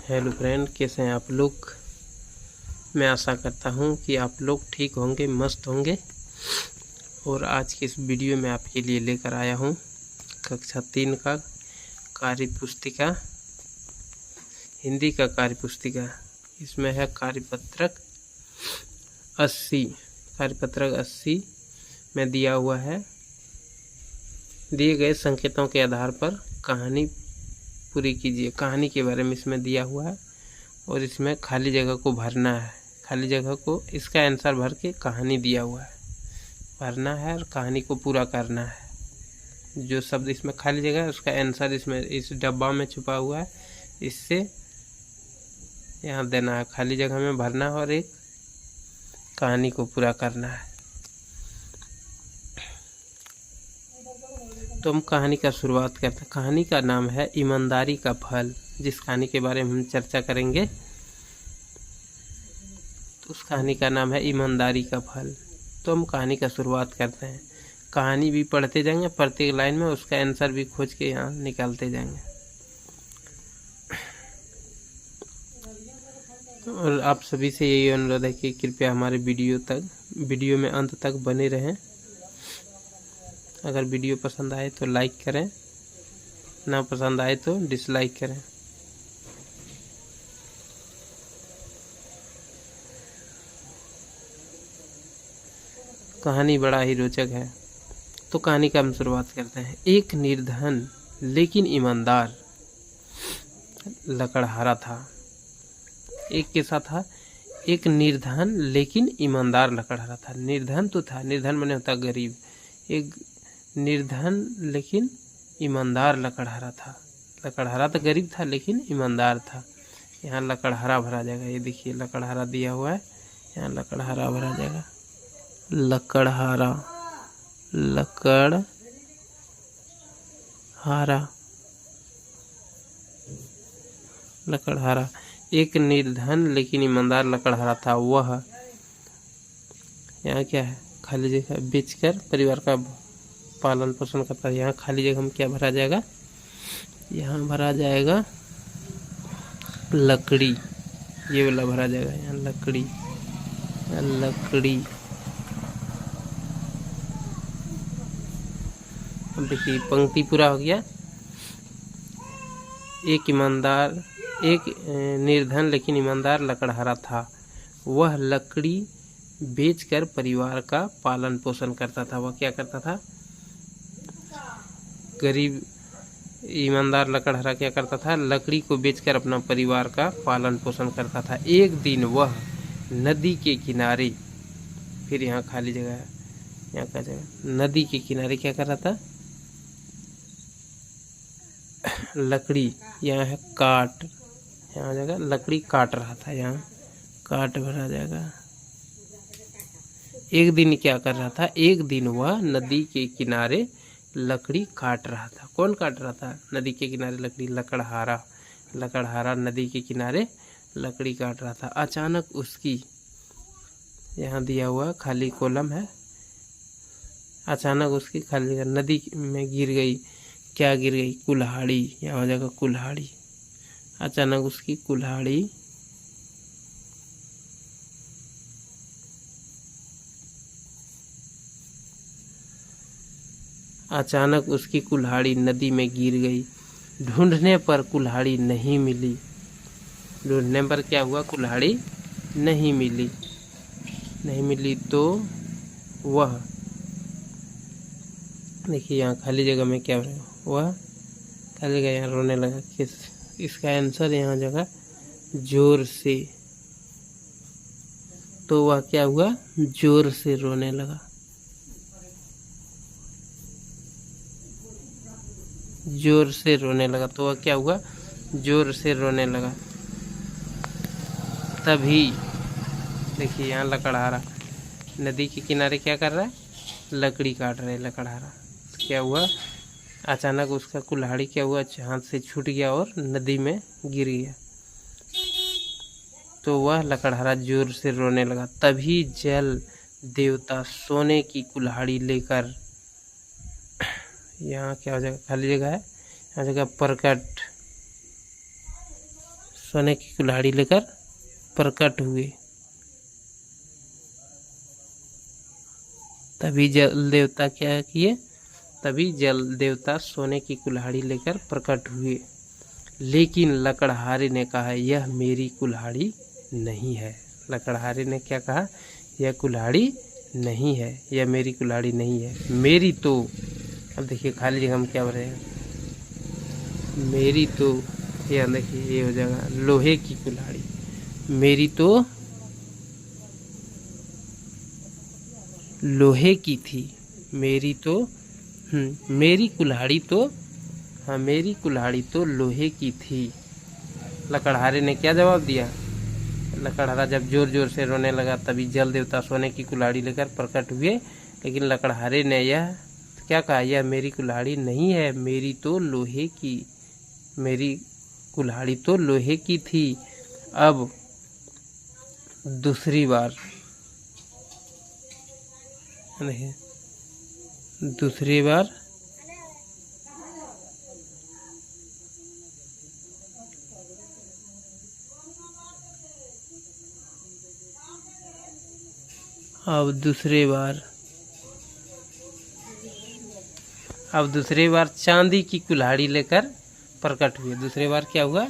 Hello friend, कैसे हैं आप लोग। मैं आशा करता हूं कि आप लोग ठीक होंगे, मस्त होंगे। और आज की इस वीडियो में आपके लिए लेकर आया हूं कक्षा 3 का कार्य पुस्तिका, हिंदी का कार्य पुस्तिका। इसमें है कार्यपत्रक 80। कार्यपत्रक 80 में दिया हुआ है, दिए गए संकेतों के आधार पर कहानी पूरी कीजिए। कहानी के बारे में इसमें दिया हुआ है और इसमें खाली जगह को भरना है। खाली जगह को इसका आंसर भर के कहानी दिया हुआ है, भरना है और कहानी को पूरा करना है। जो शब्द इसमें खाली जगह है उसका आंसर इसमें इस डब्बा में छुपा हुआ है, इससे यहाँ देना है। खाली जगह में भरना है और एक कहानी को पूरा करना है। तो हम कहानी का शुरुआत करते हैं। कहानी का नाम है ईमानदारी का फल। जिस कहानी के बारे में हम चर्चा करेंगे तो उस कहानी का नाम है ईमानदारी का फल। तो हम कहानी का शुरुआत करते हैं। कहानी भी पढ़ते जाएंगे, प्रत्येक लाइन में उसका आंसर भी खोज के यहाँ निकालते जाएंगे। और आप सभी से यही अनुरोध है कि कृपया हमारे वीडियो में अंत तक बने रहें। अगर वीडियो पसंद आए तो लाइक करें, ना पसंद आए तो डिसलाइक करें। कहानी बड़ा ही रोचक है। तो कहानी का हम शुरुआत करते हैं। एक निर्धन लेकिन ईमानदार लकड़हारा था। एक कैसा था? एक निर्धन लेकिन ईमानदार लकड़हारा था। निर्धन तो था, निर्धन माने होता गरीब। एक निर्धन लेकिन ईमानदार लकड़हारा था। लकड़हारा तो गरीब था लेकिन ईमानदार था। यहाँ लकड़हारा भरा जाएगा। ये देखिए लकड़हारा दिया हुआ है, यहाँ लकड़हारा भरा जाएगा। लकड़हारा, लकड़हारा, लकड़हारा। एक निर्धन लेकिन ईमानदार लकड़हारा था। वह, यहाँ क्या है? खाली जगह बेचकर परिवार का पालन पोषण करता है। यहाँ खाली जगह में क्या भरा जाएगा? यहाँ भरा जाएगा लकड़ी। ये वाला भरा जाएगा यहाँ लकड़ी, लकड़ी। अब देखिए पंक्ति पूरा हो गया। एक निर्धन लेकिन ईमानदार लकड़हारा था। वह लकड़ी बेचकर परिवार का पालन पोषण करता था। वह क्या करता था? गरीब ईमानदार लकड़हारा क्या करता था? लकड़ी को बेचकर अपना परिवार का पालन पोषण करता था। एक दिन वह नदी के किनारे, फिर यहाँ खाली जगह है, यहाँ का जगह, नदी के किनारे क्या कर रहा था? लकड़ी, यहाँ है काट, यहाँ जगह लकड़ी काट रहा था। यहाँ काट भरा जाएगा। एक दिन क्या कर रहा था? एक दिन वह नदी के किनारे लकड़ी काट रहा था। कौन काट रहा था नदी के किनारे लकड़ी? लकड़हारा। लकड़हारा नदी के किनारे लकड़ी काट रहा था। अचानक उसकी, यहाँ दिया हुआ खाली कॉलम है, अचानक उसकी खाली जगह नदी में गिर गई। क्या गिर गई? कुल्हाड़ी। यहाँ हो जाएगा कुल्हाड़ी। अचानक उसकी कुल्हाड़ी, अचानक उसकी कुल्हाड़ी नदी में गिर गई। ढूंढने पर कुल्हाड़ी नहीं मिली। ढूंढने पर क्या हुआ? कुल्हाड़ी नहीं मिली। नहीं मिली तो वह, देखिए यहाँ खाली जगह में क्या रहेगा? वह खाली जगह, यहाँ रोने लगा। किस, इसका आंसर यहाँ जगह जोर से। तो वह क्या हुआ? जोर से रोने लगा। जोर से रोने लगा। तो वह क्या हुआ? जोर से रोने लगा। तभी देखिए यहाँ लकड़हारा नदी के किनारे क्या कर रहा है? लकड़ी काट रहा है लकड़हारा। क्या हुआ? अचानक उसका कुल्हाड़ी क्या हुआ? हाथ से छूट गया और नदी में गिर गया। तो वह लकड़हारा जोर से रोने लगा। तभी जल देवता सोने की कुल्हाड़ी लेकर, यहाँ क्या हो जाएगा? खाली जगह है, यहाँ जगह प्रकट, सोने की कुल्हाड़ी लेकर प्रकट हुए। तभी जल देवता क्या किए? तभी जल देवता सोने की कुल्हाड़ी लेकर प्रकट हुए। लेकिन लकड़हारे ने कहा यह मेरी कुल्हाड़ी नहीं है। लकड़हारे ने क्या कहा? यह कुल्हाड़ी नहीं है, यह मेरी कुल्हाड़ी नहीं है, मेरी तो। अब देखिए खाली जगह हम क्या भरेंगे? मेरी तो, यह देखिए ये हो जाएगा लोहे की कुल्हाड़ी। मेरी तो लोहे की थी, मेरी तो मेरी कुल्हाड़ी तो, हाँ मेरी कुल्हाड़ी तो लोहे की थी। लकड़हारे ने क्या जवाब दिया? लकड़हारा जब जोर जोर से रोने लगा तभी जल देवता सोने की कुल्हाड़ी लेकर प्रकट हुए। लेकिन लकड़हारे ने यह क्या कहा? यह मेरी कुल्हाड़ी नहीं है, मेरी तो लोहे की, मेरी कुल्हाड़ी तो लोहे की थी। अब दूसरी बार नहीं, दूसरी बार अब दूसरी बार चांदी की कुल्हाड़ी लेकर प्रकट हुए। दूसरी बार क्या हुआ?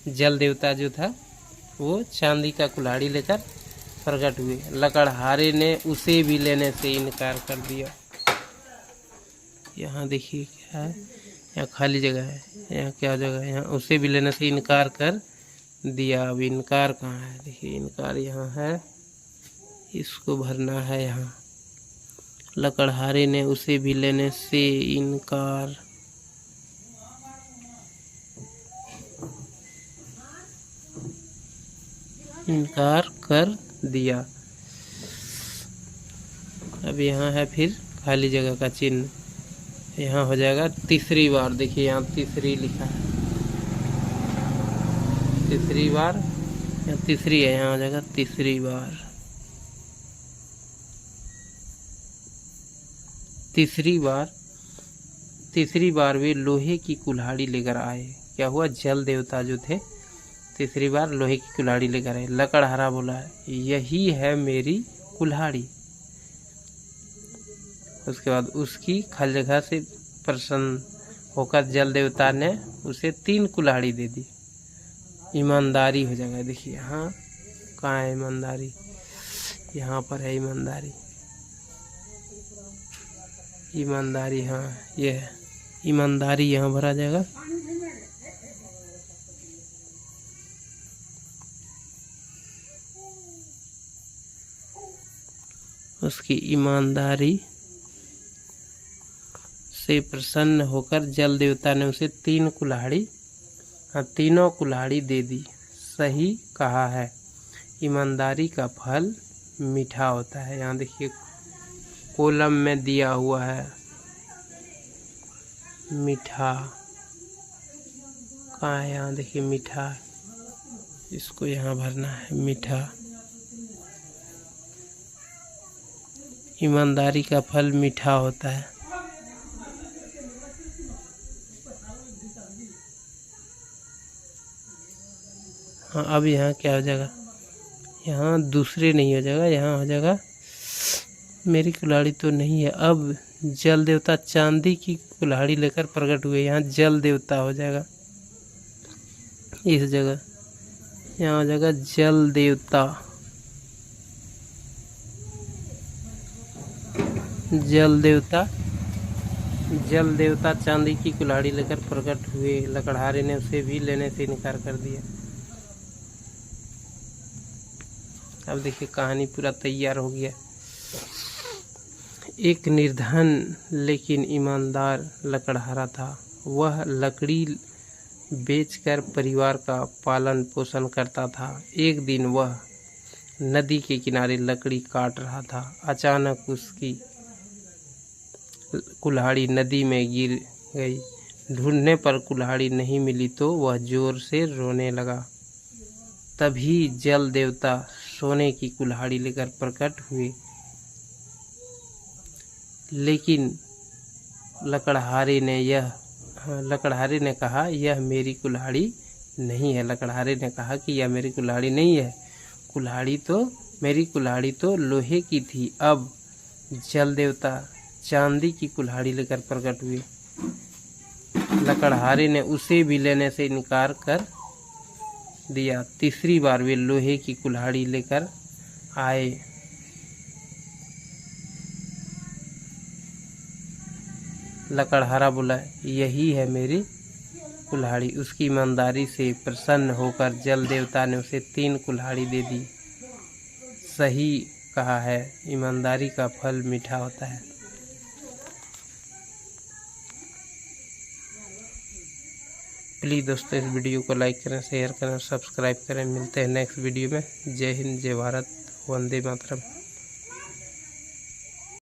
जल देवता जो था वो चांदी का कुल्हाड़ी लेकर प्रकट हुए। लकड़हारे ने उसे भी लेने से इनकार कर दिया। यहाँ देखिए क्या है, यहाँ खाली जगह है, यहाँ क्या जगह है? यहाँ उसे भी लेने से इनकार कर दिया। अब इनकार कहाँ है? देखिए इनकार यहाँ है, इसको भरना है यहाँ। लकड़हारे ने उसे भी लेने से इनकार कर दिया। अब यहाँ है फिर खाली जगह का चिन्ह, यहाँ हो जाएगा तीसरी बार। देखिए यहाँ तीसरी लिखा है, तीसरी बार, यहाँ तीसरी है, यहाँ हो जाएगा तीसरी बार। तीसरी बार वे लोहे की कुल्हाड़ी लेकर आए। क्या हुआ? जल देवता जो थे तीसरी बार लोहे की कुल्हाड़ी लेकर आए। लकड़हारा बोला यही है मेरी कुल्हाड़ी। उसके बाद उसकी खाली जगह से प्रसन्न होकर जल देवता ने उसे 3 कुल्हाड़ी दे दी। ईमानदारी हो जाएगा। देखिए यहाँ कहाँ है ईमानदारी? यहाँ पर है ईमानदारी। ईमानदारी हाँ ये है, ईमानदारी यहाँ भरा जाएगा। उसकी ईमानदारी से प्रसन्न होकर जल देवता ने उसे 3 कुल्हाड़ी, हाँ तीनों कुल्हाड़ी दे दी। सही कहा है, ईमानदारी का फल मीठा होता है। यहाँ देखिए कॉलम में दिया हुआ है मीठा, कहाँ है? यहाँ देखिए मीठा, इसको यहाँ भरना है मीठा। ईमानदारी का फल मीठा होता है। हाँ अब यहाँ क्या हो जाएगा? यहाँ दूसरे नहीं हो जाएगा, यहाँ हो जाएगा मेरी कुल्हाड़ी तो नहीं है। अब जल देवता चांदी की कुल्हाड़ी लेकर प्रकट हुए। यहाँ जल देवता हो जाएगा इस जगह, यहाँ हो जाएगा जल देवता। जल देवता चांदी की कुल्हाड़ी लेकर प्रकट हुए। लकड़हारे ने उसे भी लेने से इनकार कर दिया। अब देखिए कहानी पूरा तैयार हो गया। एक निर्धन लेकिन ईमानदार लकड़हारा था। वह लकड़ी बेचकर परिवार का पालन पोषण करता था। एक दिन वह नदी के किनारे लकड़ी काट रहा था। अचानक उसकी कुल्हाड़ी नदी में गिर गई। ढूंढने पर कुल्हाड़ी नहीं मिली तो वह जोर से रोने लगा। तभी जल देवता सोने की कुल्हाड़ी लेकर प्रकट हुए। लेकिन लकड़हारे ने कहा यह मेरी कुल्हाड़ी नहीं है। लकड़हारे ने कहा कि यह मेरी कुल्हाड़ी नहीं है, मेरी कुल्हाड़ी तो लोहे की थी। अब जल देवता चांदी की कुल्हाड़ी लेकर प्रकट हुए। लकड़हारे ने उसे भी लेने से इनकार कर दिया। तीसरी बार वे लोहे की कुल्हाड़ी लेकर आए। लकड़हारा बोला, यही है मेरी कुल्हाड़ी। उसकी ईमानदारी से प्रसन्न होकर जल देवता ने उसे 3 कुल्हाड़ी दे दी। सही कहा है, ईमानदारी का फल मीठा होता है। प्लीज़ दोस्तों इस वीडियो को लाइक करें, शेयर करें, सब्सक्राइब करें। मिलते हैं नेक्स्ट वीडियो में। जय हिंद, जय भारत, वंदे मातरम।